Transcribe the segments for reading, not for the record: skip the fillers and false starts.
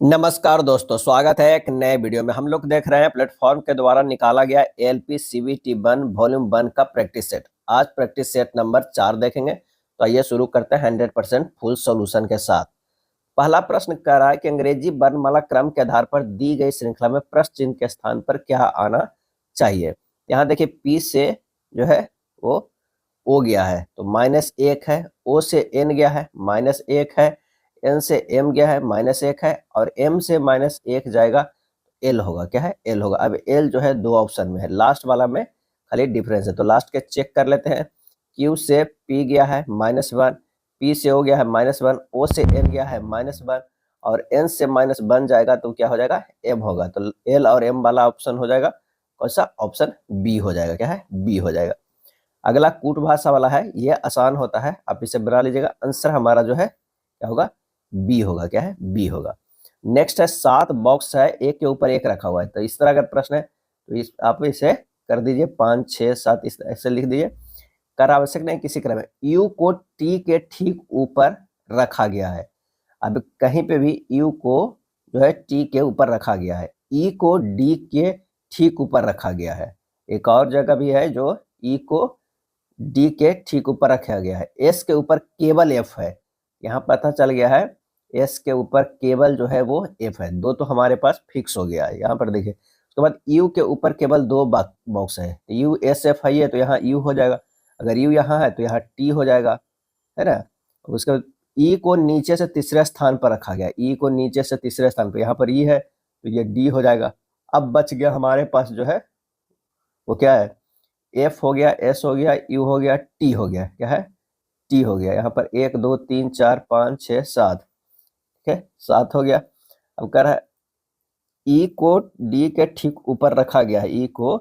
नमस्कार दोस्तों, स्वागत है एक नए वीडियो में। हम लोग देख रहे हैं प्लेटफॉर्म के द्वारा निकाला गया एलपी सीबीटी 1 वॉल्यूम 1 का प्रैक्टिस सेट। आज प्रैक्टिस सेट नंबर 4 देखेंगे। तो आइए शुरू करते हैं 100% फुल सॉल्यूशन के साथ। पहला प्रश्न कह रहा है कि अंग्रेजी वर्णमाला क्रम के आधार पर दी गई श्रृंखला में प्रश्न चिन्ह के स्थान पर क्या आना चाहिए। यहाँ देखिए पी से जो है वो ओ गया है तो -1 है, ओ से एन गया है -1 है, एन से एम गया है -1 है और एम से -1 जाएगा एल होगा। क्या है? एल होगा। अब एल जो है दो ऑप्शन में है, लास्ट वाला में खाली डिफरेंस है तो लास्ट के चेक कर लेते हैं। क्यू से पी गया है -1, पी से हो गया है -1, ओ से एन गया है -1 और एन से -1 जाएगा तो क्या हो जाएगा? एम होगा। तो एल और एम वाला ऑप्शन हो जाएगा कौन सा? ऑप्शन बी हो जाएगा। क्या है? बी हो जाएगा। अगला कूट भाषा वाला है, ये आसान होता है, आप इसे बना लीजिएगा। आंसर हमारा जो है क्या होगा? बी होगा। क्या है? बी होगा। नेक्स्ट है 7 बॉक्स है, एक के ऊपर एक रखा हुआ है। तो इस तरह अगर प्रश्न है तो आप इसे कर दीजिए 5 6 7 इस ऐसे लिख दीजिए। कर आवश्यक नहीं किसी क्रम में। यू को टी के ठीक ऊपर रखा गया है। अब कहीं पे भी यू को जो है टी के ऊपर रखा गया है, ई को डी के ठीक ऊपर रखा गया है। एक और जगह भी है जो ई को डी के ठीक ऊपर रखा गया है। एस के ऊपर केवल एफ है, यहाँ पता चल गया है एस के ऊपर केवल जो है वो एफ है। दो तो हमारे पास फिक्स हो गया है। यहाँ पर देखिए उसके बाद यू के ऊपर केवल दो बॉक्स है, यू एस एफ है तो यहाँ यू हो जाएगा। अगर यू यहाँ है तो यहाँ टी हो जाएगा, है ना। उसके बाद ई को नीचे से तीसरे स्थान पर रखा गया, ई को नीचे से तीसरे स्थान पर, यहाँ पर ई है तो ये डी हो जाएगा। अब बच गया हमारे पास जो है वो क्या है? एफ हो गया, एस हो गया, यू हो गया, टी हो गया। क्या है? टी हो गया। यहाँ पर 1 2 3 4 5 6 7, ठीक है, 7 हो गया। अब कह रहा है ई को डी के ठीक ऊपर रखा गया है, ई को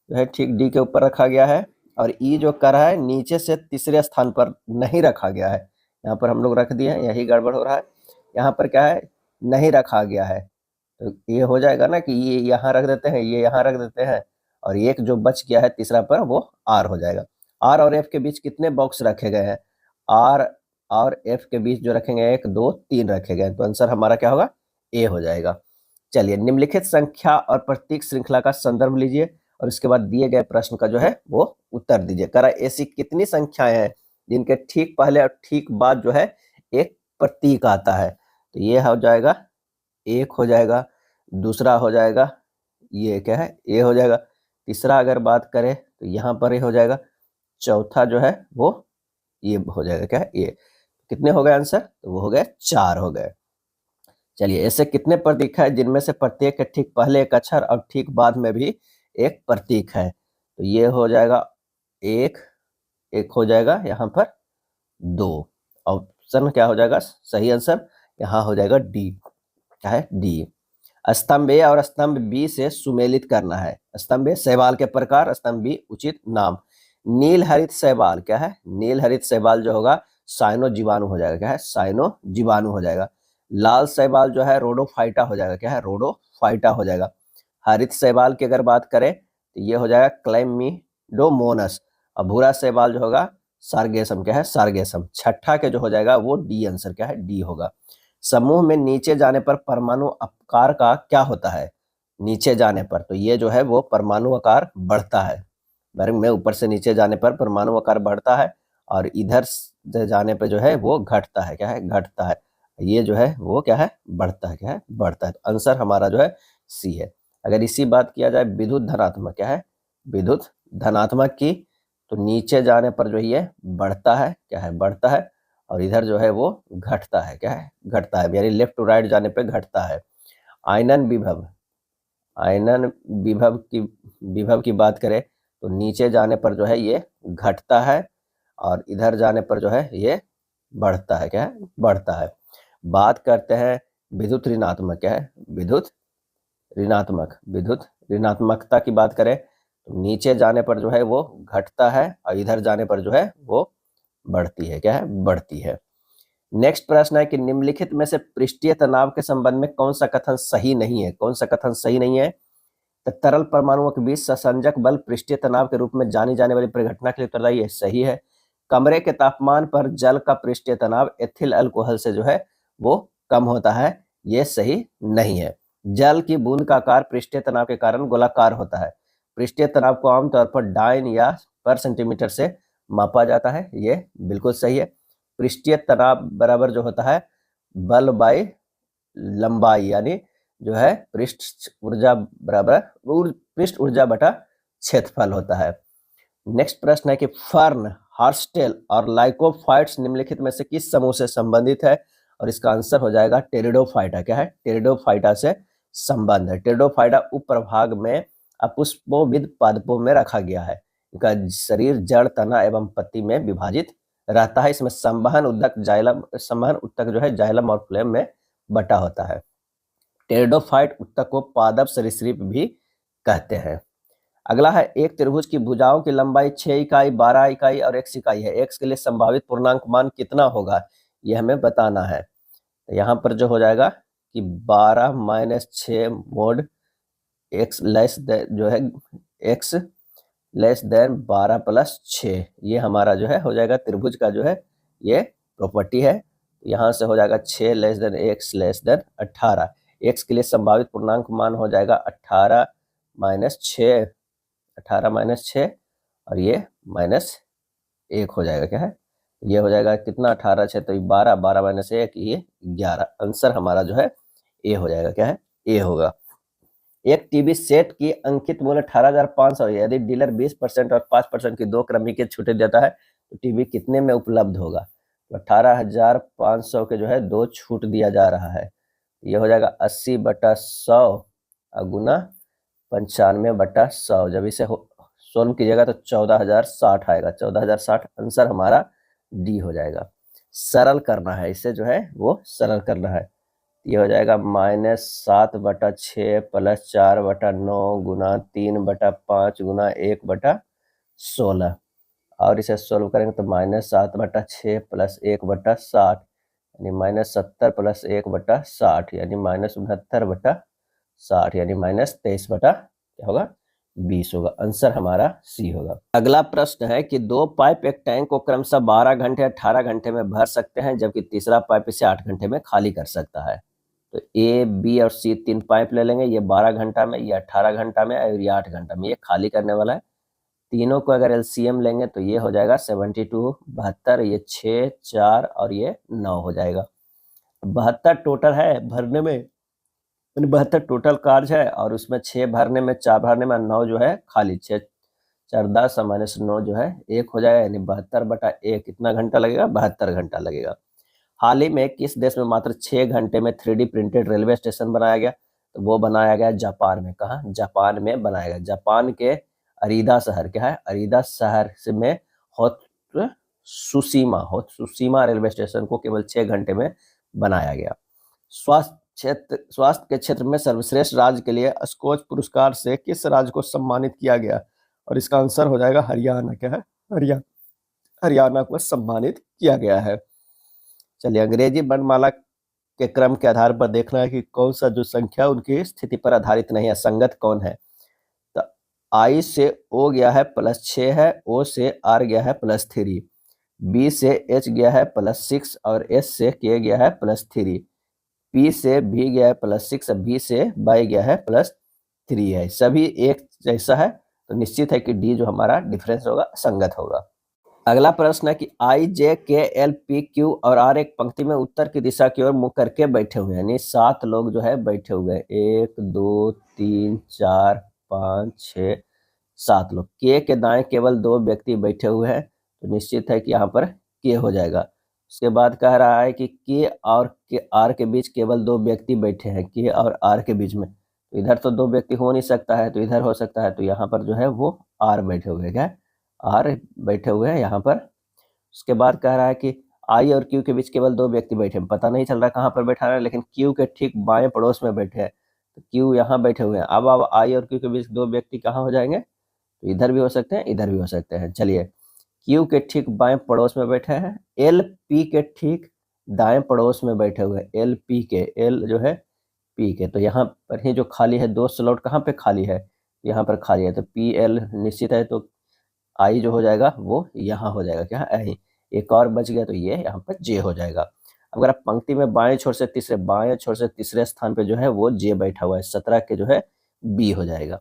जो है ठीक डी के ऊपर रखा गया है और ई जो कर रहा है नीचे से तीसरे स्थान पर नहीं रखा गया है। यहाँ पर हम लोग रख दिए हैं, यही गड़बड़ हो रहा है। यहाँ पर क्या है? नहीं रखा गया है तो ये हो जाएगा ना कि ये यहाँ रख देते हैं, ये यहाँ रख देते हैं और एक जो बच गया है तीसरा पर वो आर हो जाएगा। आर और एफ के बीच कितने बॉक्स रखे गए हैं? आर और एफ के बीच जो रखेंगे 1 2 3 रखे गए, तो आंसर हमारा क्या होगा? ए हो जाएगा। चलिए, निम्नलिखित संख्या और प्रतीक श्रृंखला का संदर्भ लीजिए और इसके बाद दिए गए प्रश्न का जो है वो उत्तर दीजिए। कह रहा है ऐसी कितनी संख्याएं हैं जिनके ठीक पहले और ठीक बाद जो है एक प्रतीक आता है। तो ये हो जाएगा 1 हो जाएगा, दूसरा हो जाएगा ये क्या है? ए हो जाएगा। तीसरा अगर बात करें तो यहाँ पर ए हो जाएगा। चौथा जो है वो ये हो जाएगा। क्या है? ये कितने हो गए आंसर? तो वो हो गए 4 हो गए। चलिए, ऐसे कितने प्रतीक है जिनमें से प्रत्येक के ठीक पहले एक अक्षर और ठीक बाद में भी एक प्रतीक है? तो ये हो जाएगा एक, एक हो जाएगा यहाँ पर 2। ऑप्शन क्या हो जाएगा? सही आंसर यहाँ हो जाएगा डी। क्या है? डी। स्तंभ ए और स्तंभ बी से सुमेलित करना है। स्तंभ ए शैवाल के प्रकार, स्तंभ बी उचित नाम। नील हरित शैवाल क्या है? नील हरित शैवाल जो होगा साइनो जीवाणु हो जाएगा। क्या है? साइनो जीवाणु हो जाएगा। लाल शैवाल जो है रोडोफाइटा हो जाएगा। क्या है? रोडोफाइटा हो जाएगा। हरित शैवाल की अगर बात करें तो ये हो जाएगा क्लैमिडोमोनस और भूरा शैवाल जो होगा सार्गेसम। क्या है? सार्गेसम। छठा के जो हो जाएगा वो डी आंसर। क्या है? डी होगा। समूह में नीचे जाने पर परमाणु आकार का क्या होता है? नीचे जाने पर तो ये जो है वो परमाणु आकार बढ़ता है। वर्ग में ऊपर से नीचे जाने पर परमाणु आकार बढ़ता है और इधर से जाने पर जो है वो घटता है। क्या है? घटता है। ये जो है वो क्या है? बढ़ता है। क्या है? बढ़ता है। तो आंसर हमारा जो है सी है। अगर इसी बात किया जाए विद्युत धनात्मक, क्या है? विद्युत धनात्मक की, तो नीचे जाने पर जो ये बढ़ता है। क्या है? बढ़ता है और इधर जो है वो घटता है। क्या है? घटता है, यानी लेफ्ट टू राइट जाने पे घटता है। आयनन विभव, आयनन विभव की बात करें तो नीचे जाने पर जो है ये घटता है और इधर जाने पर जो है ये बढ़ता है। क्या है? बढ़ता है। बात करते हैं विद्युत ऋणात्मक। क्या है? विद्युत ऋणात्मक, विद्युत ऋणात्मकता की बात करें तो नीचे जाने पर जो है वो घटता है और इधर जाने पर जो है वो बढ़ती है। क्या है? बढ़ती है। नेक्स्ट प्रश्न है कि निम्नलिखित में से पृष्ठीय तनाव के संबंध में कौन सा कथन सही नहीं है? कौन सा कथन सही नहीं है? तो तरल परमाणुओं के बीच ससंजक बल पृष्ठीय तनाव के रूप में जानी जाने वाली परिघटना के लिए उत्तरदायी है। सही है। कमरे के तापमान पर जल का पृष्ठीय तनाव एथिल अल्कोहल से जो है वो कम होता है। ये सही नहीं है। जल की बूंद का आकार पृष्ठीय तनाव के कारण गोलाकार होता है। पृष्ठीय तनाव को आमतौर पर डाइन या पर सेंटीमीटर से मापा जाता है, ये बिल्कुल सही है। पृष्ठीय तनाव बराबर जो होता है बल बाई लंबाई, यानी जो है पृष्ठ ऊर्जा बराबर पृष्ठ ऊर्जा बटा क्षेत्रफल होता है। नेक्स्ट प्रश्न है कि फर्न, हॉर्स्टेल और लाइकोफाइट्स निम्नलिखित में से किस समूह से संबंधित है? और इसका आंसर हो जाएगा टेरिडोफाइटा। क्या है? टेरिडोफाइटा से संबंध है। टेरिडोफाइटा उपप्रभाग में अपुष्पोविद पादपों में रखा गया है। इनका शरीर जड़, तना एवं पत्ती में विभाजित रहता है। इसमें संवहन ऊतक जो है जाइलम और फ्लेम में बटा होता है। टेरिडोफाइट ऊतक को पादप सरीसृप भी कहते हैं। अगला है एक त्रिभुज की भुजाओं की लंबाई 6 इकाई, 12 इकाई और x इकाई है। x के लिए संभावित पूर्णांक मान कितना होगा, यह हमें बताना है। तो यहाँ पर जो हो जाएगा कि 12 माइनस 6 मोड x लेस जो है x लेस देन 12 प्लस 6, ये हमारा जो है हो जाएगा त्रिभुज का जो है ये प्रॉपर्टी है। यहाँ से हो जाएगा 6 less than x less than 18। x के लिए संभावित पूर्णांक मान हो जाएगा 18 माइनस 6, 18 माइनस 6 और ये माइनस 1 हो जाएगा। क्या है? ये हो जाएगा कितना? 18 6 तो 12, 12 माइनस 1 ये 11। आंसर हमारा जो है ए हो जाएगा। क्या है? ए होगा। एक टीवी सेट की अंकित मूल्य 18,500 है। यदि डीलर 20% और 5% की दो क्रमिक छूटें देता है तो टीवी कितने में उपलब्ध होगा? तो 18,500 के जो है 2 छूट दिया जा रहा है। ये हो जाएगा 80/100 गुना 95/100। जब इसे सोल्व कीजिएगा तो 14,060 आएगा। 14,060 आंसर हमारा डी हो जाएगा। सरल करना है इसे, जो है वो सरल करना है। ये हो जाएगा -7/6 प्लस 4/9 गुना 3/5 गुना 1/16 और इसे सोल्व करेंगे तो -7/6 प्लस 1/60 यानी -70 प्लस 1/60 यानी -69/60 यानी -23 क्या होगा? 20 होगा। आंसर हमारा सी होगा। अगला प्रश्न है कि दो पाइप एक टैंक को क्रमशः 12 घंटे 18 घंटे में भर सकते हैं, जबकि तीसरा पाइप इसे 8 घंटे में खाली कर सकता है। तो ए, बी और सी 3 पाइप ले लेंगे। ये 12 घंटा में, ये 18 घंटा में और ये 8 घंटा में। ये खाली करने वाला है। तीनों को अगर एलसीएम लेंगे तो ये हो जाएगा 72, 72, ये 6, 4 और ये 9 हो जाएगा। 72 टोटल है भरने में, 72 टोटल कार्य है और उसमें 6 भरने में, 4 भरने में, 9 जो है खाली। 6 4 10 माइनस 9 जो है 1 हो जाएगा, यानी 72/1 कितना घंटा लगेगा? 72 घंटा लगेगा। हाल ही में किस देश में मात्र 6 घंटे में 3D प्रिंटेड रेलवे स्टेशन बनाया गया? तो वो बनाया गया जापान में। कहाँ? जापान में बनाया गया। जापान के अरीदा शहर, क्या है? अरीदा शहर से में होत्सुशिमा रेलवे स्टेशन को केवल 6 घंटे में बनाया गया। स्वास्थ्य के क्षेत्र में सर्वश्रेष्ठ राज्य के लिए स्कॉच पुरस्कार से किस राज्य को सम्मानित किया गया? और इसका आंसर हो जाएगा हरियाणा। क्या है? हरियाणा को सम्मानित किया गया है। चलिए, अंग्रेजी वर्णमाला के क्रम के आधार पर देखना है कि कौन सा जो संख्या उनकी स्थिति पर आधारित नहीं है, संगत कौन है। तो आई से ओ गया है +6 है, ओ से आर गया है +3, बी से एच गया है +6 और एस से के गया है +3, पी से भी गया है +6, बी से बाई गया है +3 है। सभी एक जैसा है तो निश्चित है कि डी जो हमारा डिफरेंस होगा संगत होगा। अगला प्रश्न है कि आई, जे, के, एल, पी, क्यू और आर एक पंक्ति में उत्तर की दिशा की ओर मुख करके बैठे हुए हैं, यानी 7 लोग जो है बैठे हुए हैं। 1 2 3 4 5 6 7 लोग। के दाएं केवल 2 व्यक्ति बैठे हुए हैं, तो निश्चित है कि यहाँ पर के हो जाएगा। उसके बाद कह रहा है कि के और के आर के बीच केवल 2 व्यक्ति बैठे हैं, के और आर के बीच में। तो इधर तो 2 व्यक्ति हो नहीं सकता है, तो इधर हो सकता है, तो यहाँ पर जो है वो आर बैठे हुए हैं। क्या? आर बैठे हुए हैं यहाँ पर। उसके बाद कह रहा है कि आई और क्यू के बीच केवल 2 व्यक्ति बैठे हैं। पता नहीं चल रहा कहाँ पर बैठा है, लेकिन क्यू के ठीक बाएं पड़ोस में बैठे हैं, तो क्यू यहाँ बैठे हुए हैं। अब आई और क्यू के बीच 2 व्यक्ति कहाँ हो जाएंगे? तो इधर भी हो सकते हैं, इधर भी हो सकते हैं। चलिए, क्यू के ठीक बाएं पड़ोस में बैठे हैं। एल पी के ठीक दाएं पड़ोस में बैठे हुए हैं। एल पी के, एल जो है पी के, तो यहाँ पर ही जो खाली है 2 स्लॉट कहाँ पे खाली है? यहाँ पर खाली है, तो पी एल निश्चित है, तो आई जो हो जाएगा वो यहाँ हो जाएगा। क्या? आई। एक और बच गया, तो ये यहाँ पर जे हो जाएगा। अगर आप पंक्ति में बाएं छोर से तीसरे स्थान पे जो है वो जे बैठा हुआ है, 17 के जो है बी हो जाएगा।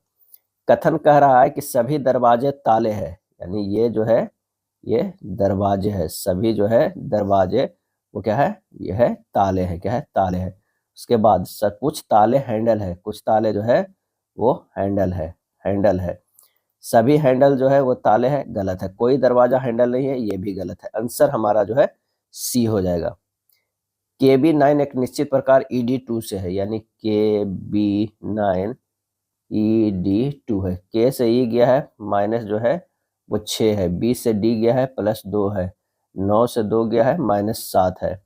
कथन कह रहा है कि सभी दरवाजे ताले हैं, यानी ये जो है ये दरवाजे है, सभी जो है दरवाजे वो क्या है, ये है ताले हैं, क्या है ताले हैं। उसके बाद कुछ ताले हैंडल है, कुछ ताले जो है वो हैंडल है। सभी हैंडल जो है वो ताले हैं, गलत है। कोई दरवाजा हैंडल नहीं है, ये भी गलत है। आंसर हमारा जो है सी हो जाएगा। KB9 एक निश्चित प्रकार ED2 से है, यानी KB9 ED2 है। K से E गया है, माइनस जो है वो 6 है, B से D गया है, प्लस 2 है, 9 से 2 गया है, -7 है।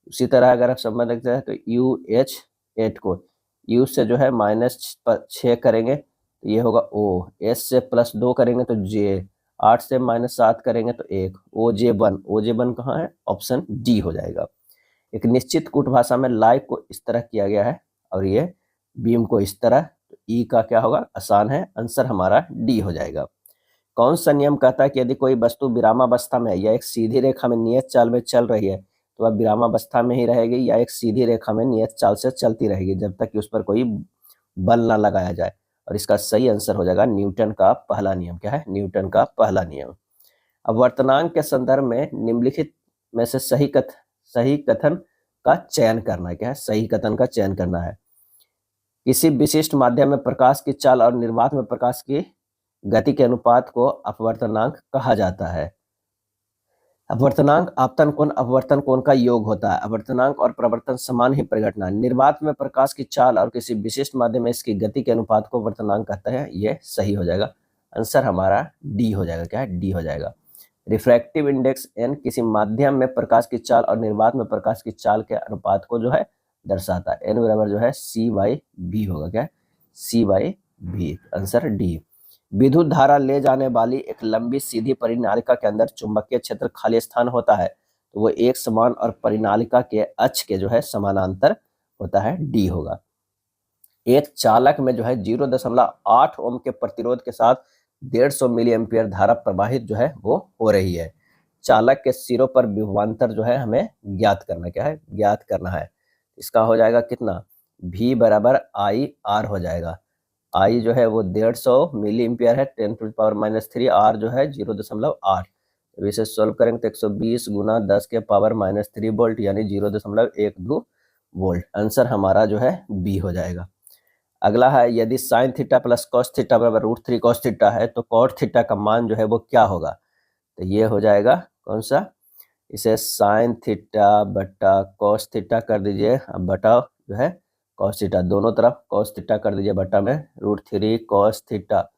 उसी तरह अगर आप संबंध रखते हैं तो UH8 को U से जो है -6 करेंगे तो ये होगा O, S से +2 करेंगे तो J, 8 से -7 करेंगे तो 1, OJ1 कहाँ है, ऑप्शन डी हो जाएगा। एक निश्चित कूट भाषा में लाइव को इस तरह किया गया है और ये बीम को इस तरह, तो ई का क्या होगा, आसान है, आंसर हमारा डी हो जाएगा। कौन सा नियम कहता है कि यदि कोई वस्तु विरामावस्था में या एक सीधी रेखा में नियत चाल में चल रही है तो वह विरामावस्था में ही रहेगी, या एक सीधी रेखा में नियत चाल से चलती रहेगी जब तक कि उस पर कोई बल ना लगाया जाए। और इसका सही आंसर हो जाएगा न्यूटन का पहला नियम। क्या है, न्यूटन का पहला नियम। अब वर्तनांक के संदर्भ में निम्नलिखित में से सही कथन का चयन करना है। क्या है, सही कथन का चयन करना है। किसी विशिष्ट माध्यम में प्रकाश की चाल और निर्वात में प्रकाश की गति के अनुपात को अपवर्तनांक कहा जाता है। अपवर्तनांक अपवर्तन कोण का योग होता है। अपवर्तनांक और प्रवर्तन समान ही परिघटना है। निर्वात में प्रकाश की चाल और किसी विशिष्ट माध्यम में इसकी गति के अनुपात को अपवर्तनांक कहते हैं। ये सही हो जाएगा, आंसर हमारा डी हो जाएगा। क्या है, डी हो जाएगा। रिफ्रैक्टिव इंडेक्स n किसी माध्यम में प्रकाश की चाल और निर्वात में प्रकाश की चाल के अनुपात को जो है दर्शाता है। n बराबर जो है C/V होगा। क्या है, C/V, आंसर डी। विद्युत धारा ले जाने वाली एक लंबी सीधी परिनालिका के अंदर चुंबकीय क्षेत्र खाली स्थान होता है तो वो एक समान और परिनालिका के अक्ष के जो है समानांतर होता है, डी होगा। एक चालक में जो है 0.8 ओम के प्रतिरोध के साथ 150 मिली एम्पियर धारा प्रवाहित जो है वो हो रही है। चालक के सिरों पर विभवांतर जो है हमें ज्ञात करना। क्या है, ज्ञात करना है। इसका हो जाएगा कितना, V बराबर IR हो जाएगा। I जो है वो 150 मिली एम्पियर है, 10⁻³ R जो है 0.8। तो इसे सोल्व करेंगे तो 120 गुना 10⁻³ वोल्ट यानी 0.12 वोल्ट। आंसर हमारा जो है बी हो जाएगा। अगला है, यदि sine theta plus cos theta बराबर √3 कॉस थीटा है तो कॉट थीटा का मान जो है वो क्या होगा। तो ये हो जाएगा कौन सा, इसे साइन थीटा बटा कॉस थीटा कर दीजिए, अब बटा जो है कॉस थीटा, दोनों तरफ कॉस थीटा कर दीजिए बटा में √3 कॉस थीटा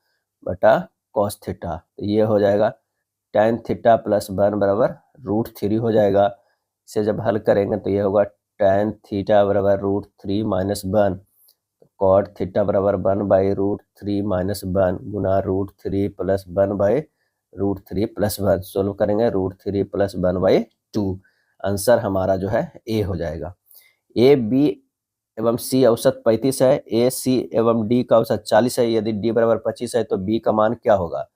बटा कॉस थीटा। तो ये हो जाएगा tan थीटा प्लस 1 बराबर √3 हो जाएगा। इसे जब हल करेंगे तो ये होगा tan थीटा बराबर √3 - 1, कॉट थीटा बराबर 1/√3 - 1 गुना √3 + 1/√3 + 1। सोल्व करेंगे √3 + 1/2। आंसर हमारा जो है ए हो जाएगा। ए, बी एवं सी औसत 35 है, ए, सी एवं डी का औसत 40 है। यदि डी बराबर 25 है तो बी का मान क्या होगा।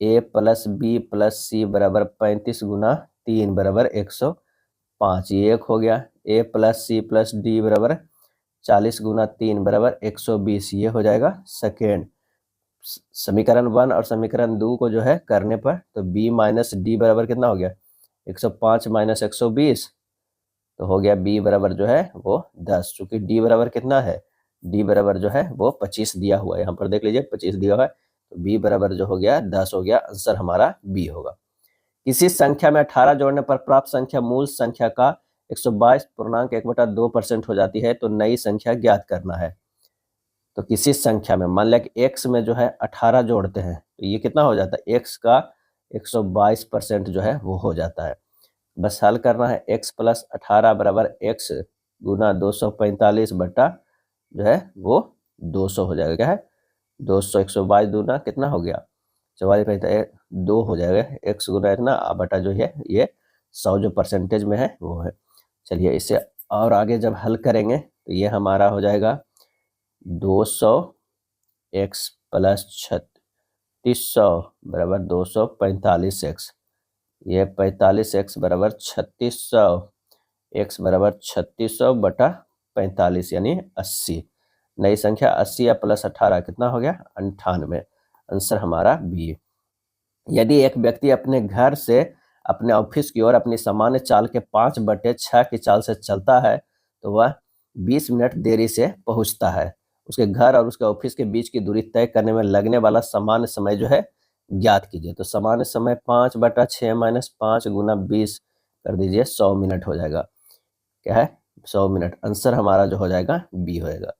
ए + बी + सी बराबर 35 गुना 3 बराबर 105, ये एक हो गया। ए + सी + डी बराबर 40 गुना 3 बराबर 120, ये हो जाएगा सेकेंड। समीकरण 1 और समीकरण 2 को जो है करने पर तो b - d बराबर कितना हो गया, 105 - 120, तो हो गया b बराबर जो है वो 10। चूंकि d बराबर कितना है, d बराबर जो है वो 25 दिया हुआ है, यहाँ पर देख लीजिए 25 दिया हुआ है, तो b बराबर जो हो गया 10 हो गया। आंसर हमारा b होगा। किसी संख्या में 18 जोड़ने पर प्राप्त संख्या मूल संख्या का 122.1/2% हो जाती है तो नई संख्या ज्ञात करना है। तो किसी संख्या में मान लिया कि x में जो है 18 जोड़ते हैं तो ये कितना हो जाता है, x का 122% जो है वो हो जाता है। बस हल करना है, x + 18 बराबर x गुना 245 बटा जो है वो 200 हो जाएगा। क्या है, 200, 122 दूना कितना हो गया, 44 2 हो जाएगा, x गुना इतना बटा जो है ये 100 जो परसेंटेज में है वो है। चलिए इसे और आगे जब हल करेंगे तो ये हमारा हो जाएगा 200x + 3600 बराबर 245x, ये 45x बराबर 3600 x बराबर 3600/45 यानी 80। नई संख्या 80 या प्लस 18 कितना हो गया? 98। आंसर हमारा बी। यदि एक व्यक्ति अपने घर से अपने ऑफिस की ओर अपनी सामान्य चाल के 5/6 की चाल से चलता है तो वह 20 मिनट देरी से पहुंचता है। उसके घर और उसके ऑफिस के बीच की दूरी तय करने में लगने वाला सामान्य समय जो है ज्ञात कीजिए। तो सामान्य समय 5/6 माइनस 5 गुना 20 कर दीजिए, 100 मिनट हो जाएगा। क्या है? 100 मिनट। आंसर हमारा जो हो जाएगा बी होएगा।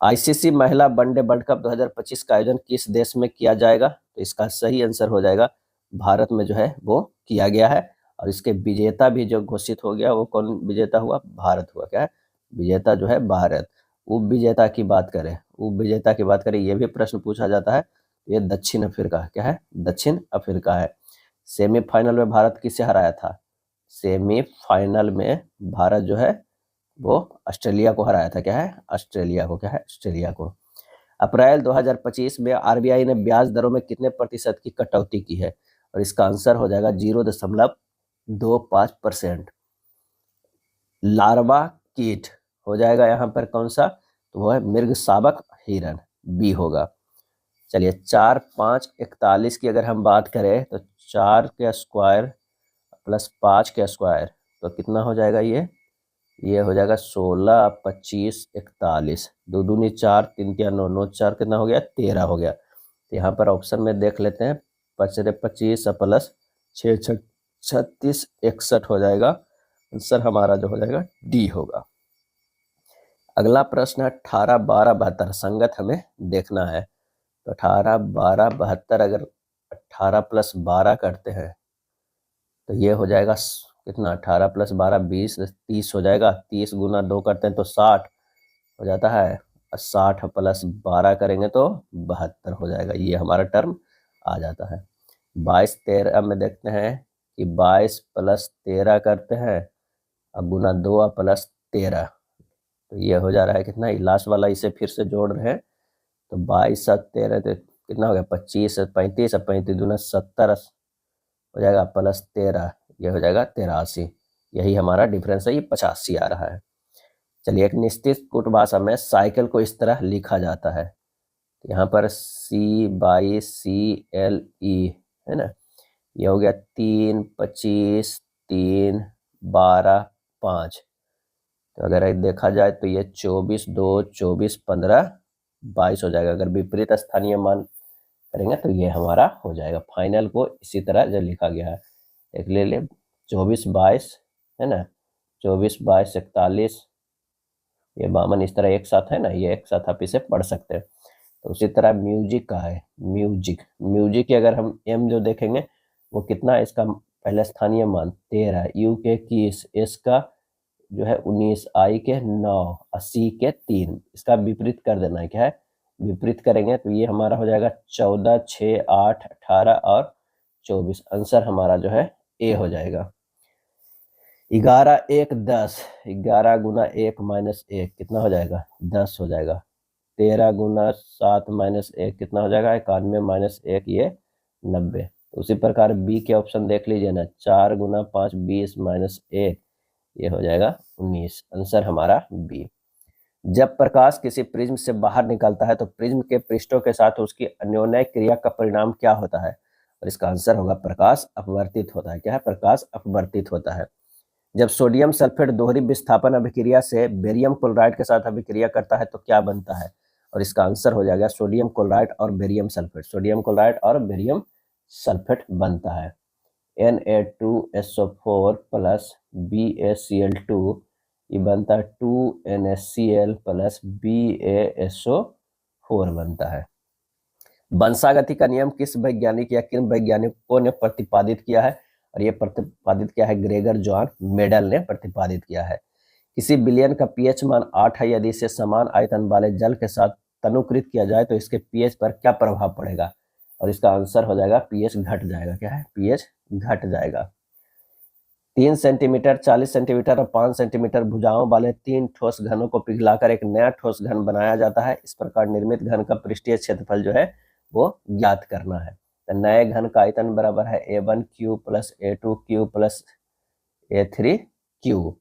आईसीसी महिला वनडे वर्ल्ड कप 2025 का आयोजन किस देश में किया जाएगा? तो इसका सही आंसर हो जाएगा भारत में जो है वो किया गया है। और इसके विजेता भी जो घोषित हो गया वो कौन विजेता हुआ? भारत हुआ। क्या है? विजेता जो है भारत। उप विजेता की बात करें, उप विजेता की बात करें, ये भी प्रश्न पूछा जाता है। ये दक्षिण अफ्रीका। क्या है? दक्षिण अफ्रीका है। सेमीफाइनल में भारत किसे हराया था? सेमीफाइनल में भारत जो है वो ऑस्ट्रेलिया को हराया था। क्या है? ऑस्ट्रेलिया को। क्या है? ऑस्ट्रेलिया को। अप्रैल 2025 में आरबीआई ने ब्याज दरों में कितने प्रतिशत की कटौती की है? और इसका आंसर हो जाएगा 0.25%। लार्वा कीट हो जाएगा यहाँ पर कौन सा? तो वो है मृग शावक हिरण, बी होगा। चलिए 4, 5, 41 की अगर हम बात करें तो 4 के स्क्वायर प्लस 5 के स्क्वायर तो कितना हो जाएगा? ये हो जाएगा 16, 25, 41। 2 दूनी 4, 3 तिया 9, 9 4 कितना हो गया? 13 हो गया। तो यहाँ पर ऑप्शन में देख लेते हैं। 25 प्लस 6 36, 61 हो जाएगा। आंसर हमारा जो हो जाएगा डी होगा। अगला प्रश्न है 18, 12, 72 संगत हमें देखना है। तो 18, 12, 72 अगर 18 प्लस 12 करते हैं तो ये हो जाएगा कितना? 18 प्लस 12 20, 30 हो जाएगा। 30 गुना 2 करते हैं तो 60 हो जाता है। 60 प्लस 12 करेंगे तो 72 हो जाएगा। ये हमारा टर्म आ जाता है। 22, 13 में देखते हैं कि 22 प्लस 13 करते हैं अब गुना 2 प्लस 13 तो ये हो जा रहा है कितना? लास्ट वाला इसे फिर से जोड़ रहे हैं तो 22 और 13 तो कितना हो गया? 25, 35, 35 दूना 70 हो जाएगा प्लस 13 ये हो जाएगा 83। यही हमारा डिफरेंस है, ये 85 आ रहा है। चलिए एक निश्चित कूट भाषा में साइकिल को इस तरह लिखा जाता है। यहाँ पर C/CLE है ना, ये हो गया 3, 25, 3, 12, 5। तो अगर देखा जाए तो ये 24, 2, 24, 15, 22 हो जाएगा। अगर विपरीत स्थानीय मान करेंगे तो ये हमारा हो जाएगा। फाइनल को इसी तरह जो लिखा गया है एक ले ले 24, 22 है ना, 24, 22, 41 ये 52 इस तरह एक साथ है ना, ये एक साथ आप इसे पढ़ सकते हैं। तो उसी तरह म्यूजिक का है। म्यूजिक की अगर हम एम जो देखेंगे वो कितना है? इसका पहले स्थानीय मान 13, यू के 21, एस का जो है 19, आई के 9, सी के 3। इसका विपरीत कर देना है। क्या है? विपरीत करेंगे तो ये हमारा हो जाएगा 14, 6, 8, 18 और 24। आंसर हमारा जो है ए हो जाएगा। 11, 1, 10। 11 गुना 1 माइनस 1 कितना हो जाएगा? 10 हो जाएगा। 13 गुना 7 माइनस 1 कितना हो जाएगा? 91 माइनस 1 ये 90। तो उसी प्रकार बी के ऑप्शन देख लीजिए ना, 4 गुना 5 20 माइनस 1 ये हो जाएगा 19। आंसर हमारा बी। जब प्रकाश किसी प्रिज्म से बाहर निकलता है तो प्रिज्म के पृष्ठों के साथ उसकी अन्योन्य क्रिया का परिणाम क्या होता है? और इसका आंसर होगा प्रकाश अपवर्तित होता है। क्या है? प्रकाश अपवर्तित होता है। जब सोडियम सल्फेट दोहरी विस्थापन अभिक्रिया से बेरियम क्लोराइड के साथ अभिक्रिया करता है तो क्या बनता है? और इसका आंसर हो जाएगा सोडियम क्लोराइड और बेरियम सल्फेट। सोडियम क्लोराइड और बेरियम सल्फेट बनता है। Na2SO4 प्लस BaCl2 ये बनता है 2NaCl प्लस BaSO4 बनता है। वंशागति का नियम किस वैज्ञानिक या किन वैज्ञानिकों ने प्रतिपादित किया है? और ये प्रतिपादित किया है ग्रेगर जॉन मेडल ने प्रतिपादित किया है। किसी विलयन का पीएच मान 8 है, यदि इसे समान आयतन वाले जल के साथ तनुकृत किया जाए तो इसके पीएच पर क्या प्रभाव पड़ेगा? और इसका आंसर हो जाएगा पीएच घट जाएगा। क्या है? पीएच घट जाएगा। 3 सेंटीमीटर, 40 सेंटीमीटर और 5 सेंटीमीटर भुजाओं वाले 3 ठोस घनों को पिघलाकर एक नया ठोस घन बनाया जाता है। इस प्रकार निर्मित घन का पृष्ठीय क्षेत्रफल जो है वो ज्ञात करना है। तो नए घन का आयतन बराबर है A1 cube plus A2 cube plus A3 cube.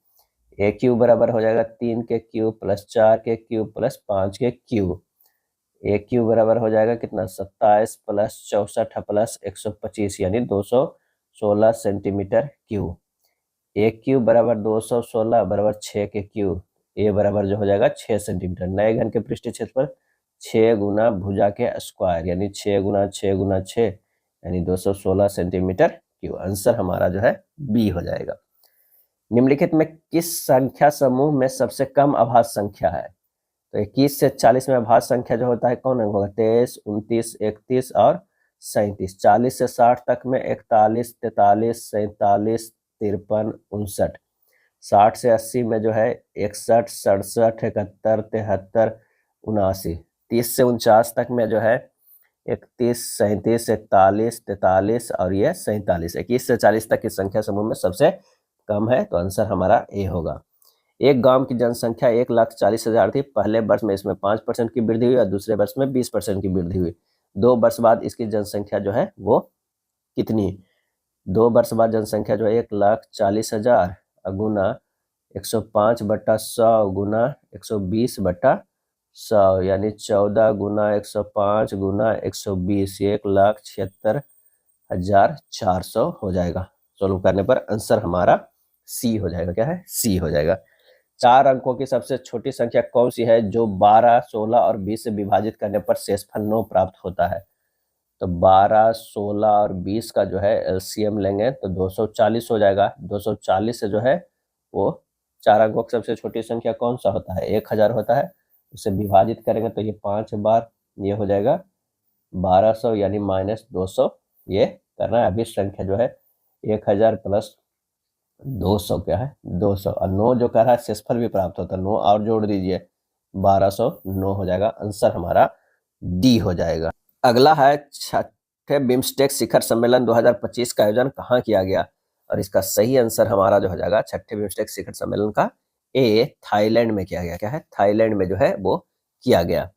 A cube बराबर हो जाएगा 3 के क्यूब प्लस 4 के क्यूब प्लस 5 के क्यूब। ए क्यूब बराबर हो जाएगा कितना, 27 प्लस 64 प्लस 125 यानी 216 सेंटीमीटर क्यूब। ए क्यूब बराबर 216 बराबर 6 के क्यूब। ए बराबर जो हो जाएगा 6 सेंटीमीटर। नए घन के पृष्ठीय क्षेत्रफल 6 गुना भुजा के स्क्वायर यानी 6 गुना 6 गुना 6 यानी 216 सेंटीमीटर क्यूब। आंसर हमारा जो है बी हो जाएगा। निम्नलिखित में किस संख्या समूह में सबसे कम अभाज्य संख्या है? तो 21 से 40 में अभाज्य संख्या जो होता है कौन होगा, 23, 29, 31 और 37। 40 से 60 तक में 41, 43, 47, 53, 59। 60 से 80 में जो है 61, 67, 71, 73, 79। 30 से 49 तक में जो है 31, 37, 41, 43 और ये 47। 21 से 40 तक की संख्या समूह में सबसे कम है, तो आंसर हमारा ए होगा। एक गांव की जनसंख्या 1,40,000 थी। पहले वर्ष में इसमें 5% की वृद्धि हुई और दूसरे वर्ष में 20% की वृद्धि हुई। 2 वर्ष बाद इसकी जनसंख्या जो है वो कितनी? 2 वर्ष बाद जनसंख्या जो है 1,40,000 गुना 105/100 गुना 120/100 यानी 14 गुना 105 गुना 120 1,76,400 हो जाएगा। सोल्व करने पर आंसर हमारा सी हो जाएगा। क्या है? सी हो जाएगा। 4 अंकों की सबसे छोटी संख्या कौन सी है जो 12, 16 और 20 से विभाजित करने पर शेषफल 9 प्राप्त होता है? तो 12, 16 और 20 का जो है एलसीएम लेंगे तो 240 हो जाएगा। 240 से जो है वो 4 अंकों की सबसे छोटी संख्या कौन सा होता है? 1000 होता है। उसे विभाजित करेंगे तो ये 5 बार ये हो जाएगा 1200 यानी -200 ये करना है। अभी संख्या जो है 1000 प्लस 200 क्या है 200 और 9 जो कह रहा है शेषफल भी प्राप्त होता है 9 और जोड़ दीजिए 1209 हो जाएगा। आंसर हमारा डी हो जाएगा। अगला है छठे बिम्स्टेक शिखर सम्मेलन 2025 का आयोजन कहाँ किया गया? और इसका सही आंसर हमारा जो हो जाएगा छठे बिम्स्टेक शिखर सम्मेलन का ए थाईलैंड में किया गया। क्या है? थाईलैंड में जो है वो किया गया।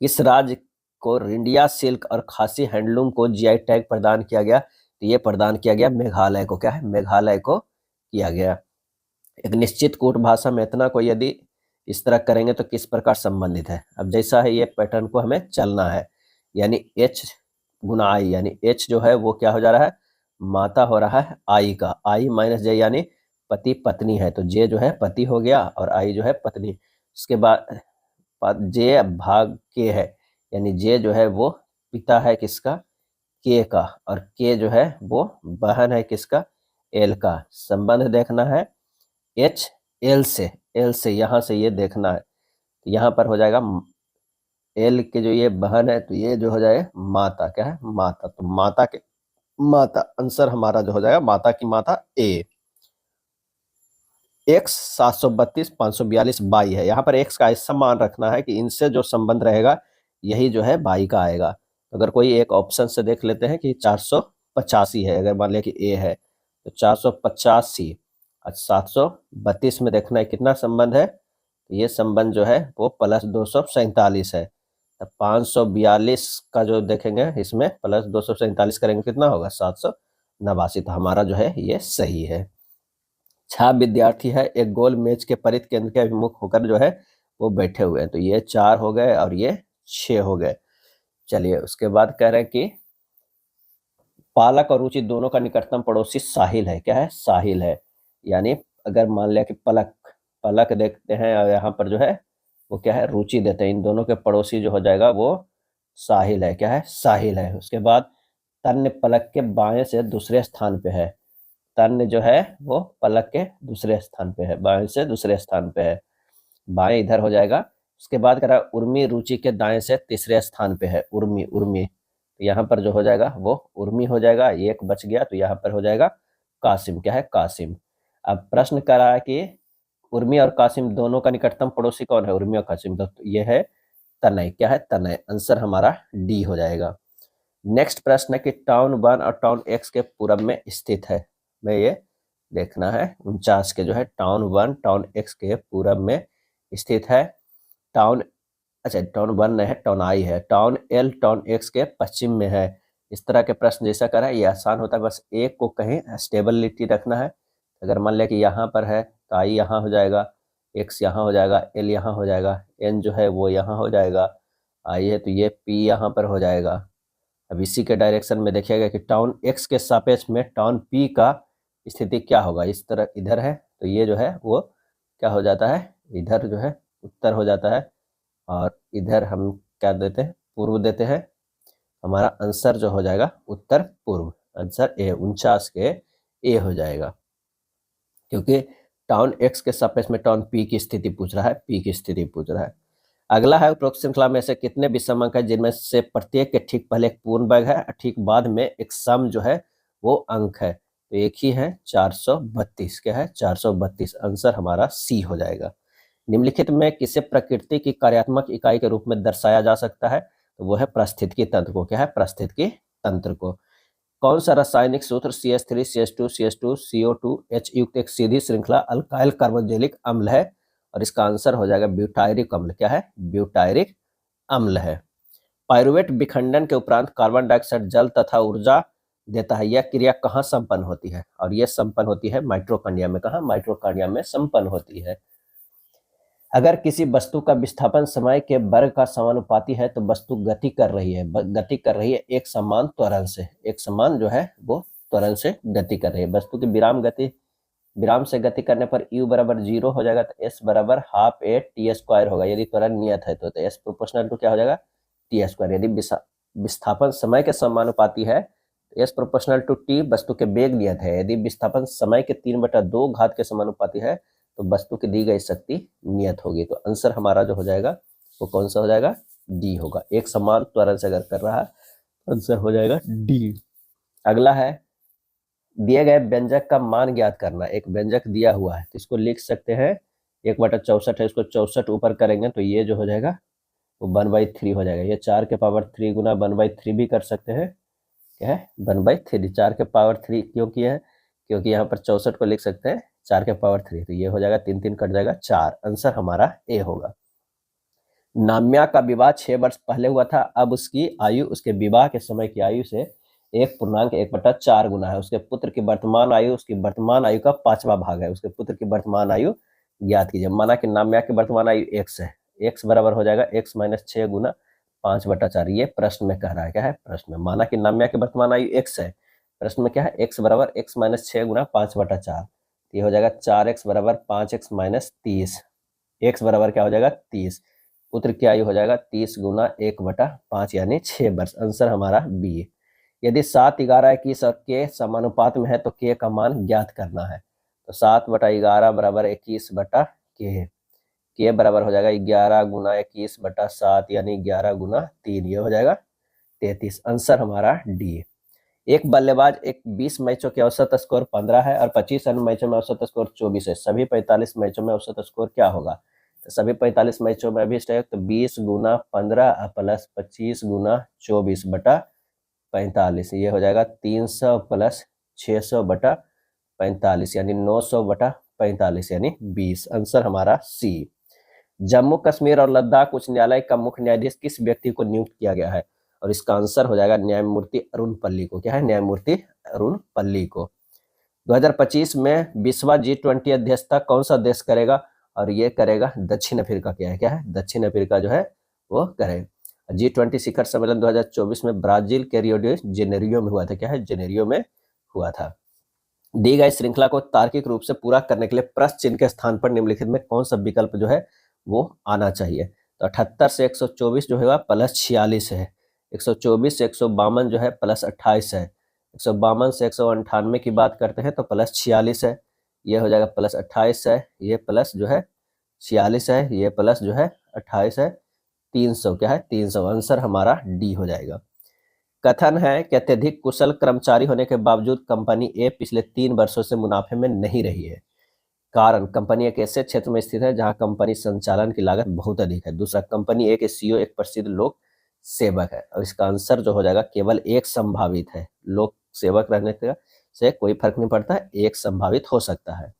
इस राज्य को रिंडिया सिल्क और खासी हैंडलूम को जीआई टैग प्रदान किया गया। तो ये प्रदान किया गया मेघालय को। क्या है? मेघालय को किया गया। एक निश्चित कूट भाषा में इतना को यदि इस तरह करेंगे तो किस प्रकार संबंधित है? अब जैसा है ये पैटर्न को हमें चलना है यानी H गुना I यानी H जो है वो क्या हो जा रहा है माता हो रहा है I का। I माइनस J यानी पति पत्नी है तो J जो है पति हो गया और I जो है पत्नी। उसके बाद J भाग K है यानी J जो है वो पिता है किसका K का और K जो है वो बहन है किसका L का। संबंध देखना है H L से यहाँ से ये देखना है तो यहाँ पर हो जाएगा L के जो ये बहन है तो ये जो हो जाए माता। क्या है? माता। तो माता के माता आंसर हमारा जो हो जाएगा माता की माता ए। x 732 542 बाई है। यहाँ पर x का ऐसा मान रखना है कि इनसे जो संबंध रहेगा यही जो है बाई का आएगा। अगर कोई एक ऑप्शन से देख लेते हैं कि 485 है, अगर मान लिया कि a है तो 485 और 732 में देखना है कितना संबंध है। तो ये संबंध जो है वो प्लस 247 है। तो 542 का जो देखेंगे इसमें प्लस 247 करेंगे कितना होगा 789। तो हमारा जो है ये सही है। 6 विद्यार्थी है एक गोल मेज के परिध केंद्र के अभिमुख होकर जो है वो बैठे हुए हैं। तो ये 4 हो गए और ये 6 हो गए। चलिए उसके बाद कह रहे हैं कि पालक और रुचि दोनों का निकटतम पड़ोसी साहिल है। क्या है? साहिल है। यानी अगर मान लिया कि पलक देखते हैं और यहाँ पर जो है वो क्या है रुचि देते हैं। इन दोनों के पड़ोसी जो हो जाएगा वो साहिल है। क्या है? साहिल है। उसके बाद तन्य पलक के बाएं से दूसरे स्थान पे है। तन्य जो है वो पलक के दूसरे स्थान पे है, बाएं से दूसरे स्थान पे है। बाएं इधर हो जाएगा। उसके बाद कह रहा है उर्मी रुचि के दाएं से तीसरे स्थान पे है। उर्मी तो यहाँ पर जो हो जाएगा वो उर्मी हो जाएगा। एक बच गया तो यहाँ पर हो जाएगा कासिम। क्या है? कासिम। अब प्रश्न कर रहा है कि उर्मी और कासिम दोनों का निकटतम पड़ोसी कौन है? उर्मी और कासिम। तो ये है तनय। क्या है? तनय। आंसर हमारा डी हो जाएगा। नेक्स्ट प्रश्न है कि टाउन 1 और टाउन X के पूरब में स्थित है। मैं ये देखना है 49 के जो है टाउन 1 टाउन X के पूरब में स्थित है। टाउन टाउन 1 नहीं है, टाउन I है। टाउन L टाउन X के पश्चिम में है। इस तरह के प्रश्न जैसा करा है ये आसान होता है। बस एक को कहीं स्टेबिलिटी रखना है। अगर मान लिया कि यहाँ पर है तो आई यहाँ हो जाएगा, एक्स यहाँ हो जाएगा, एल यहाँ हो जाएगा, एन जो है वो यहाँ हो जाएगा, आई है तो ये पी यहाँ पर हो जाएगा। अब इसी के डायरेक्शन में देखिएगा कि टाउन एक्स के सापेक्ष में टाउन पी का स्थिति क्या होगा। इस तरह इधर है तो ये जो है वो क्या हो जाता है, इधर जो है उत्तर हो जाता है, और इधर हम क्या देते हैं, पूर्व देते हैं। हमारा आंसर जो हो जाएगा उत्तर पूर्व, आंसर ए 49 के ए हो जाएगा, क्योंकि टाउन एक्स के सापेक्ष में टाउन पी की स्थिति पूछ रहा है, पी की स्थिति पूछ रहा है। अगला है उपरोक्त श्रृंखला में से कितने विषम अंक है जिनमें से प्रत्येक के ठीक पहले एक पूर्ण वर्ग है और ठीक बाद में एक सम जो है वो अंक है। तो एक ही है 432, क्या है 432, आंसर हमारा सी हो जाएगा। निम्नलिखित में किसे प्रकृति की कार्यात्मक इकाई के रूप में दर्शाया जा सकता है, तो वो है पारिस्थितिकी तंत्र को, क्या है पारिस्थितिकी तंत्र को। कौन सा रासायनिक सूत्र CH3 CH2 CH2 CO2 H युक्त एक सीधी श्रृंखला अल्काइल कार्बोक्सिलिक अम्ल है, और इसका आंसर हो जाएगा ब्यूटायरिक अम्ल, क्या है ब्यूटायरिक अम्ल है। पायरुवेट विखंडन के उपरांत कार्बन डाइऑक्साइड जल तथा ऊर्जा देता है, यह क्रिया कहाँ संपन्न होती है, और यह संपन्न होती है माइटोकॉन्ड्रिया में। कहाँ, माइटोकॉन्ड्रिया में संपन्न होती है। अगर किसी वस्तु का विस्थापन समय के वर्ग का समानुपाती है तो वस्तु गति कर रही है, एक समान त्वरण से, एक समान जो है वो त्वरण से गति कर रही है। वस्तु की विराम से गति करने पर u बराबर 0 हो जाएगा, तो s बराबर हाफ ए टी स्क्वायर होगा। यदि त्वरण नियत है तो s प्रोपोर्शनल टू क्या हो जाएगा, टी स्क्वायर। यदि विस्थापन समय के समानुपाती है तो s प्रोपोर्शनल टू टी वस्तु के वेग नियत है। यदि विस्थापन समय के 3/2 घात के समानुपाती है तो वस्तु की दी गई शक्ति नियत होगी। तो आंसर हमारा जो हो जाएगा वो कौन सा हो जाएगा, डी होगा। एक समान त्वरण से अगर कर रहा है आंसर हो जाएगा डी। अगला है दिए गए व्यंजक का मान ज्ञात करना। एक व्यंजक दिया हुआ है तो इसको लिख सकते हैं 1/64 है, इसको 64 ऊपर करेंगे तो ये जो हो जाएगा वो 1/3 हो जाएगा। ये 4 के पावर 3 गुना 1/3 भी कर सकते हैं, क्या है 1/3। 4 के पावर 3 क्यों किया है, क्योंकि यहाँ पर 64 को लिख सकते हैं 4 के पावर 3, तो ये हो जाएगा 3 3 कट जाएगा 4, आंसर हमारा ए होगा। नाम्या का विवाह 6 वर्ष पहले हुआ था, अब उसकी आयु उसके विवाह के समय की आयु से 1.1/4 गुना है। उसके पुत्र की वर्तमान आयु उसकी वर्तमान आयु का 5वां भाग है। उसके पुत्र की वर्तमान आयु ज्ञात कीजिए। माना कि नाम्या की वर्तमान आयु x है, x बराबर हो जाएगा x - 6 गुना 5/4। ये प्रश्न में कह रहा है, क्या है प्रश्न में। माना कि नाम्या की वर्तमान आयु x है, प्रश्न में क्या है x बराबर x - 6 गुना 5/4, ये हो जाएगा 4x बराबर 5x - 30, x बराबर क्या हो जाएगा 30। पुत्र की आयु हो जाएगा 30 गुना 1/5 यानी 6 वर्ष, आंसर हमारा बी। यदि 7, 11, 21 और के समानुपात में है तो के का मान ज्ञात करना है। तो 7/11 बराबर 21/के, के बराबर हो जाएगा 11 गुना 21/7 यानी 11 गुना 3, ये हो जाएगा 33, आंसर हमारा डी। एक बल्लेबाज एक 20 मैचों के औसत स्कोर 15 है और 25 अन्य मैचों में औसत स्कोर 24 है। सभी 45 मैचों में औसत स्कोर क्या होगा, तो सभी 45 मैचों में अभी तो 20 गुना 15 प्लस 25 गुना 24/45, ये हो जाएगा 300 प्लस 600/45 यानी 900/45 यानी 20, आंसर हमारा सी। जम्मू कश्मीर और लद्दाख उच्च न्यायालय का मुख्य न्यायाधीश किस व्यक्ति को नियुक्त किया गया है, और इसका आंसर हो जाएगा न्यायमूर्ति अरुण पल्ली को, क्या है न्यायमूर्ति अरुण पल्ली को। 2025 में 20वां G20 अध्यक्षता कौन सा देश करेगा, और ये करेगा दक्षिण अफ्रीका, क्या है दक्षिण अफ्रीका जो है वो करेगा। G20 शिखर सम्मेलन 2024 में ब्राजील के रियो डी जेनेरियो में हुआ था, क्या है जेनेरियो में हुआ था। दी गई श्रृंखला को तार्किक रूप से पूरा करने के लिए प्रश्न चिन्ह के स्थान पर निम्नलिखित में कौन सा विकल्प जो है वो आना चाहिए। तो 78 से 124 जो है प्लस 46 है, 124 से 152 जो है प्लस 28 है, 152 से 198 की बात करते हैं तो प्लस 46 है, ये हो जाएगा प्लस 28 है, ये प्लस जो है 46 है, ये प्लस जो है 28 है, 300, क्या है 300, आंसर हमारा डी हो जाएगा। कथन है कि अत्यधिक कुशल कर्मचारी होने के बावजूद कंपनी ए पिछले 3 वर्षों से मुनाफे में नहीं रही है। कारण, कंपनी एक ऐसे क्षेत्र में स्थित है जहां कंपनी संचालन की लागत बहुत अधिक है। दूसरा, कंपनी ए के सीईओ एक प्रसिद्ध लोक सेवक है, और इसका आंसर जो हो जाएगा केवल एक संभावित है। लोक सेवक रहने से कोई फर्क नहीं पड़ता, एक संभावित हो सकता है।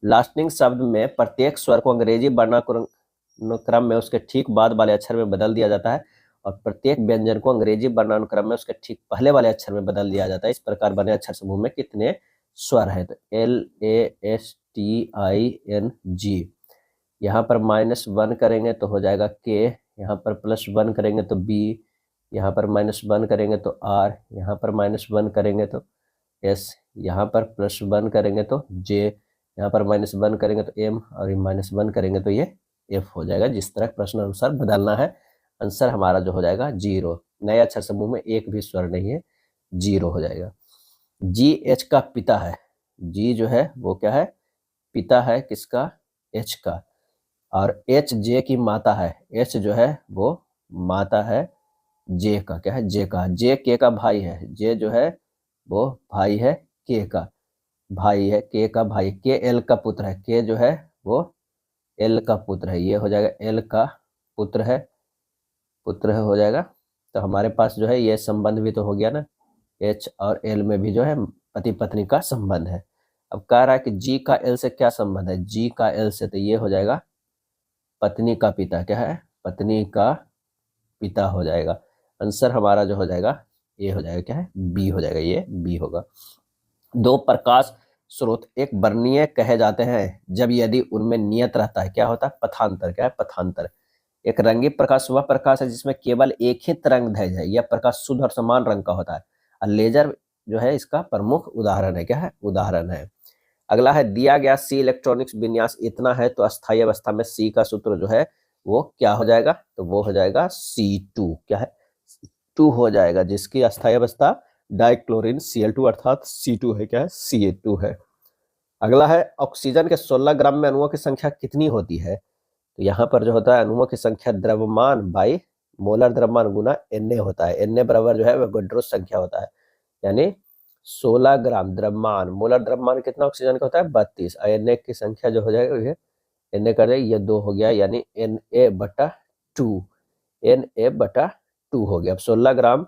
लास्टिंग शब्द में प्रत्येक स्वर को अंग्रेजी वर्णानुक्रम में उसके ठीक बाद वाले अक्षर में बदल दिया जाता है, और प्रत्येक व्यंजन को अंग्रेजी वर्णानुक्रम में उसके ठीक पहले वाले अक्षर में बदल दिया जाता है। इस प्रकार बने अक्षर समूह में कितने स्वर है, तो LASTING। यहाँ पर -1 करेंगे तो हो जाएगा K, यहाँ पर +1 करेंगे तो B, यहाँ पर -1 करेंगे तो R, यहाँ पर -1 करेंगे तो S, यहाँ पर +1 करेंगे तो J, यहाँ पर -1 करेंगे तो M, और -1 करेंगे तो ये F हो जाएगा। जिस तरह प्रश्न अनुसार बदलना है। आंसर हमारा जो हो जाएगा 0। नए अक्षर समूह में एक भी स्वर नहीं है, 0 हो जाएगा। GH का पिता है, G जो है वो क्या है, पिता है किसका, H का। और HJ की माता है, H जो है वो माता है J का, क्या है, J का। J K का भाई है, J जो है वो भाई है K का, भाई है K का भाई। K L का पुत्र है, K जो है वो L का पुत्र है, ये हो जाएगा L का पुत्र है, पुत्र हो जाएगा। तो हमारे पास जो है ये संबंध भी तो हो गया ना, H और L में भी जो है पति पत्नी का संबंध है। अब कह रहा है कि G का L से क्या संबंध है, G का L से, तो ये हो जाएगा पत्नी का पिता, क्या है, पत्नी का पिता हो जाएगा। आंसर हमारा जो हो जाएगा ये हो जाएगा, क्या है, B हो जाएगा, ये B होगा। दो प्रकाश स्रोत एक वर्णीय कहे जाते हैं जब यदि उनमें नियत रहता है, क्या होता है, पथांतर, क्या है, पथांतर। एक रंगीन प्रकाश वह प्रकाश है जिसमें केवल एक ही तरंग दैर्ध्य है, यह प्रकाश शुद्ध और समान रंग का होता है। और लेजर जो है इसका प्रमुख उदाहरण है, क्या है, उदाहरण है। अगला है दिया गया सी इलेक्ट्रॉनिक्स विन्यास इतना है तो अस्थायी अवस्था में सी का सूत्र जो है वो क्या हो जाएगा, तो वो हो जाएगा C2, क्या है, 2 हो जाएगा, जिसकी अस्थायी अवस्था डाइक्लोरिन Cl2 अर्थात C2 है, क्या है, Ca2 है। अगला है ऑक्सीजन के 16 ग्राम में अणुओं की संख्या कितनी होती है, तो यहाँ पर जो होता है अणुओं की संख्या द्रव्यमान बाई मोलर द्रव्यमान गुना Na होता है। Na बराबर जो है वह गोड्रोस संख्या होता है, यानी 16 ग्राम द्रव्यमान, मोलर द्रव्यमान कितना ऑक्सीजन का होता है 32, और Na की संख्या जो हो जाएगा ये Na कर जाएगा, ये 2 हो गया, यानी Na/2, Na/2 हो गया। अब 16 ग्राम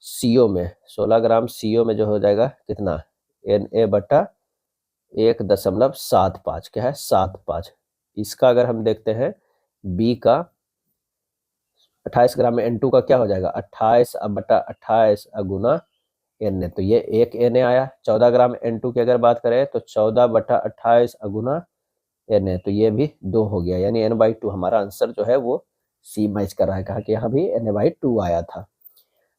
CO में, 16 ग्राम CO में जो हो जाएगा कितना, Na/1.75, क्या है, 75। इसका अगर हम देखते हैं B का 28 ग्राम में N2 का क्या हो जाएगा 28/28 गुना Na, तो ये एक Na आया। 14 ग्राम N2 की अगर बात करें तो 14/28 गुना Na, तो ये भी 2 हो गया, यानी N/2 हमारा आंसर जो है वो C मैच कर रहा है, कहा कि यहाँ भी Na/2 आया था।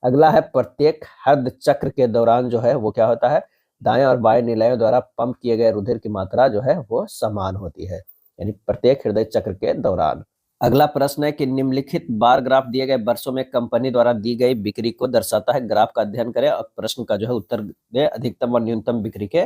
अगला है प्रत्येक हृदय चक्र के दौरान जो है वो क्या होता है, दाएं और बाएं निलयों द्वारा पंप किए गए रुधिर की मात्रा जो है वो समान होती है, यानी प्रत्येक हृदय चक्र के दौरान। अगला प्रश्न है कि निम्नलिखित बार ग्राफ दिए गए वर्षों में कंपनी द्वारा दी गई बिक्री को दर्शाता है। ग्राफ का अध्ययन करें और प्रश्न का जो है उत्तर दे। अधिकतम और न्यूनतम बिक्री के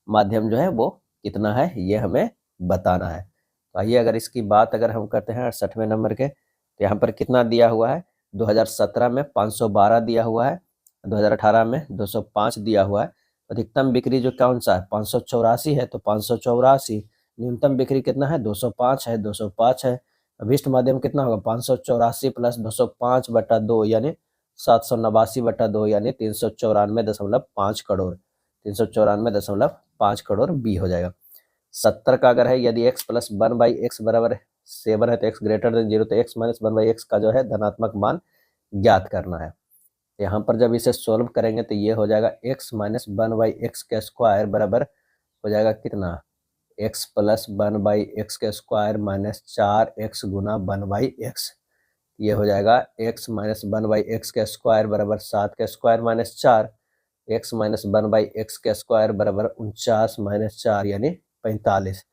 माध्यम जो है वो कितना है ये हमें बताना है। तो आइए अगर इसकी बात अगर हम करते हैं 68वें नंबर के, तो यहाँ पर कितना दिया हुआ है, 2017 में 512 दिया हुआ है, 2018 में 205 दिया हुआ है। अधिकतम बिक्री जो कौन सा है 584 है, तो 584। न्यूनतम बिक्री कितना है 205 है, 205 है। अभिष्ट माध्यम कितना होगा 584 प्लस 205/2 यानी 789/2 यानी 394.5 करोड़, 394.5 करोड़ बी हो जाएगा। 70 का अगर है यदि x + 1/x बराबर 7 है तो x ग्रेटर देन 0, तो x - 1/x का जो है धनात्मक मान ज्ञात करना है। यहाँ पर जब इसे सोल्व करेंगे तो ये हो जाएगा x - 1/x का स्क्वायर बराबर हो जाएगा कितना, x + 1/x का स्क्वायर माइनस 4x गुना 1/x, ये हो जाएगा x - 1/x का स्क्वायर बराबर 7 का स्क्वायर माइनस 4, x - 1/x का स्क्वायर बराबर 49 - 4 यानी 45,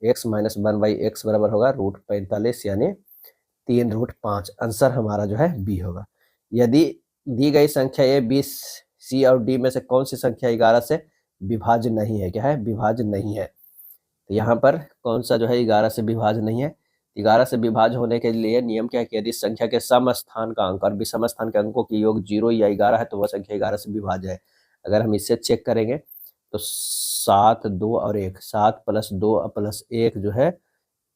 x - 1/x बराबर होगा √45 यानी 3√5। आंसर हमारा जो है बी होगा। यदि दी गई संख्या ए, बी, सी और डी में से कौन सी संख्या 11 से विभाज्य नहीं है, क्या है, विभाज्य नहीं है, तो यहाँ पर कौन सा जो है 11 से विभाज्य नहीं है। 11 से विभाज्य होने के लिए नियम क्या है कि यदि संख्या के सम स्थान का अंक और विषम स्थान के अंकों की योग 0 या 11 है तो वह संख्या 11 से विभाज्य है। अगर हम इससे चेक करेंगे तो 7, 2 और 1, 7 + 2 + 1 जो है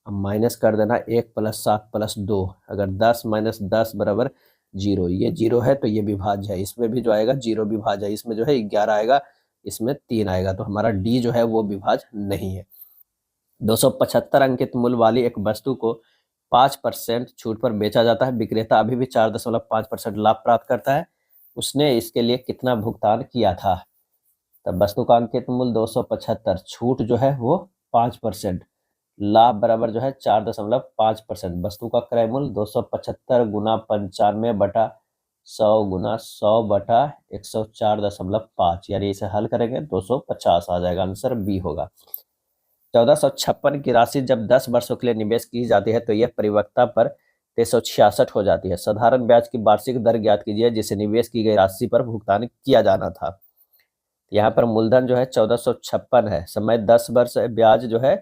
माइनस कर देना, 1 + 7 + 2, अगर 10 - 10 बराबर 0, ये 0 है तो ये विभाज्य है। इसमें भी जो आएगा 0 विभाज्य है, इसमें जो है 11 आएगा, इसमें 3 आएगा, तो हमारा डी जो है वो विभाज्य नहीं है। 275 अंकित मूल्य वाली एक वस्तु को 5% छूट पर बेचा जाता है। विक्रेता अभी भी 4.5% लाभ प्राप्त करता है। उसने इसके लिए कितना भुगतान किया था। तब वस्तु का अंकित मूल्य 275, छूट जो है वो 5%, लाभ बराबर जो है 4.5%। वस्तु का क्रय मूल्य 275 गुना 95 बटा 100 गुना 100 बटा 104.5, यानी इसे हल करेंगे 250 आ जाएगा। आंसर बी होगा। 1456 की राशि जब 10 वर्षों के लिए निवेश की जाती है तो यह परिपक्वता पर 366 हो जाती है। साधारण ब्याज की वार्षिक दर ज्ञात कीजिए जिसे निवेश की गई राशि पर भुगतान किया जाना था। यहाँ पर मूलधन जो है 1456 है, समय 10 वर्ष है, ब्याज जो है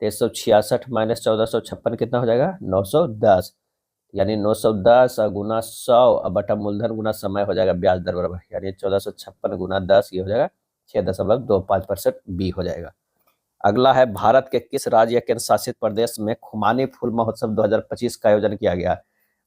366 माइनस 1456 कितना हो जाएगा 910, यानी 910 गुना 100 बटा मूलधन गुना समय हो जाएगा ब्याज दर बराबर, यानी 1456 गुना 10 ये हो जाएगा 6.25%, बी हो जाएगा। अगला है भारत के किस राज्य या केंद्र शासित प्रदेश में खुमानी फूल महोत्सव 2025 का आयोजन किया गया?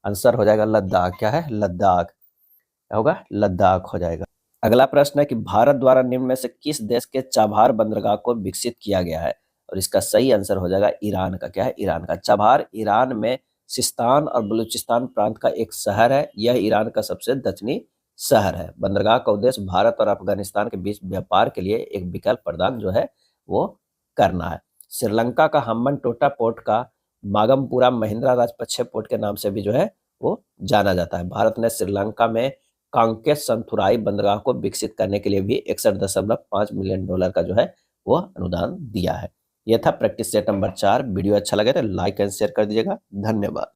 आंसर हो जाएगा लद्दाख। क्या है? लद्दाख। क्या होगा? लद्दाख हो जाएगा। अगला प्रश्न है कि भारत द्वारा निम्न में से किस देश के चाबहार बंदरगाह को विकसित किया गया है? और इसका सही आंसर हो जाएगा ईरान का। क्या है? ईरान का। चाबहार ईरान में सिस्तान और बलूचिस्तान प्रांत का एक शहर है। यह ईरान का सबसे दक्षिणी शहर है। बंदरगाह का उद्देश्य भारत और अफगानिस्तान के बीच व्यापार के लिए एक विकल्प प्रदान जो है वो करना है। श्रीलंका का हम्बन टोटा पोर्ट का मागमपुरा महिंद्रा राजपक्षे पोर्ट के नाम से भी जो है वो जाना जाता है। भारत ने श्रीलंका में कांकेर संथुराई बंदरगाह को विकसित करने के लिए भी 61.5 मिलियन डॉलर का जो है वो अनुदान दिया है। यह था प्रैक्टिस सेट नंबर 4। वीडियो अच्छा लगे तो लाइक एंड शेयर कर दीजिएगा। धन्यवाद।